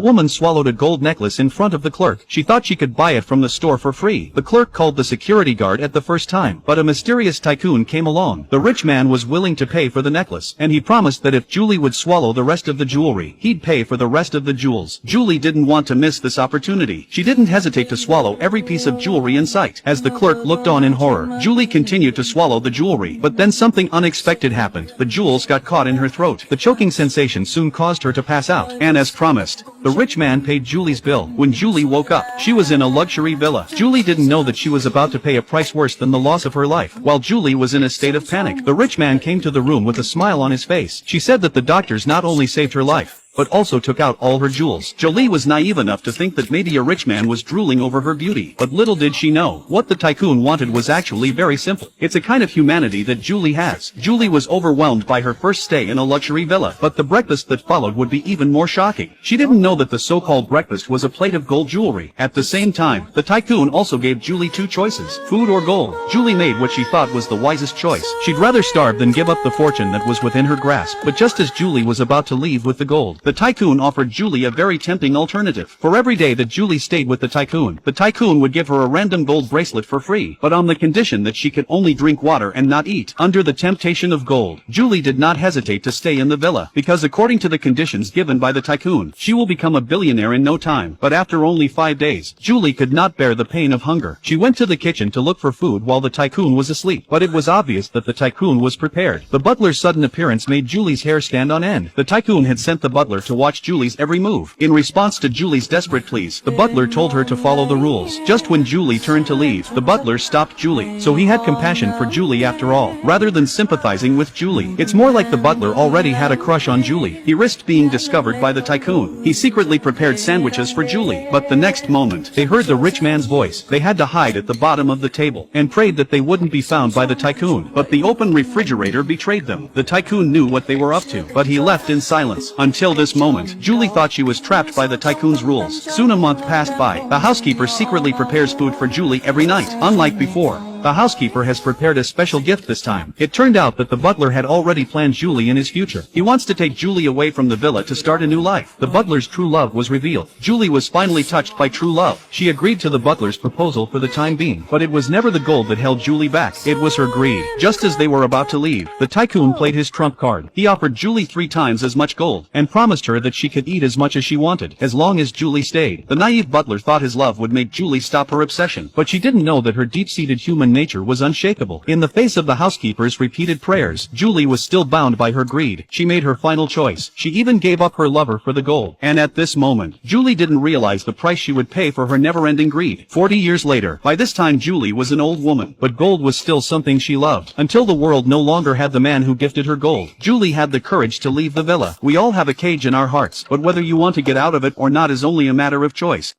The woman swallowed a gold necklace in front of the clerk. She thought she could buy it from the store for free. The clerk called the security guard at the first time, but a mysterious tycoon came along. The rich man was willing to pay for the necklace, and he promised that if Julie would swallow the rest of the jewelry, he'd pay for the rest of the jewels. Julie didn't want to miss this opportunity. She didn't hesitate to swallow every piece of jewelry in sight. As the clerk looked on in horror, Julie continued to swallow the jewelry, but then something unexpected happened. The jewels got caught in her throat. The choking sensation soon caused her to pass out, and as promised, the rich man paid Julie's bill. When Julie woke up, she was in a luxury villa. Julie didn't know that she was about to pay a price worse than the loss of her life. While Julie was in a state of panic, the rich man came to the room with a smile on his face. She said that the doctors not only saved her life, but also took out all her jewels. Julie was naive enough to think that maybe a rich man was drooling over her beauty, but little did she know, what the tycoon wanted was actually very simple. It's a kind of humanity that Julie has. Julie was overwhelmed by her first stay in a luxury villa, but the breakfast that followed would be even more shocking. She didn't know that the so-called breakfast was a plate of gold jewelry. At the same time, the tycoon also gave Julie two choices, food or gold. Julie made what she thought was the wisest choice. She'd rather starve than give up the fortune that was within her grasp. But just as Julie was about to leave with the gold, the tycoon offered Julie a very tempting alternative. For every day that Julie stayed with the tycoon would give her a random gold bracelet for free, but on the condition that she could only drink water and not eat. Under the temptation of gold, Julie did not hesitate to stay in the villa, because according to the conditions given by the tycoon, she will become a billionaire in no time. But after only 5 days, Julie could not bear the pain of hunger. She went to the kitchen to look for food while the tycoon was asleep, but it was obvious that the tycoon was prepared. The butler's sudden appearance made Julie's hair stand on end. The tycoon had sent the butler to watch Julie's every move. In response to Julie's desperate pleas, the butler told her to follow the rules. Just when Julie turned to leave, the butler stopped Julie. So he had compassion for Julie after all, rather than sympathizing with Julie. It's more like the butler already had a crush on Julie. He risked being discovered by the tycoon. He secretly prepared sandwiches for Julie, but the next moment, they heard the rich man's voice. They had to hide at the bottom of the table, and prayed that they wouldn't be found by the tycoon. But the open refrigerator betrayed them. The tycoon knew what they were up to, but he left in silence. Until this moment, Julie thought she was trapped by the tycoon's rules. Soon a month passed by. The housekeeper secretly prepares food for Julie every night. Unlike before, the housekeeper has prepared a special gift this time. It turned out that the butler had already planned Julie in his future. He wants to take Julie away from the villa to start a new life. The butler's true love was revealed. Julie was finally touched by true love. She agreed to the butler's proposal for the time being, but it was never the gold that held Julie back. It was her greed. Just as they were about to leave, the tycoon played his trump card. He offered Julie 3 times as much gold, and promised her that she could eat as much as she wanted, as long as Julie stayed. The naive butler thought his love would make Julie stop her obsession, but she didn't know that her deep-seated human nature was unshakable. In the face of the housekeeper's repeated prayers, Julie was still bound by her greed. She made her final choice. She even gave up her lover for the gold. And at this moment, Julie didn't realize the price she would pay for her never-ending greed. 40 years later, by this time Julie was an old woman, but gold was still something she loved. Until the world no longer had the man who gifted her gold, Julie had the courage to leave the villa. We all have a cage in our hearts, but whether you want to get out of it or not is only a matter of choice.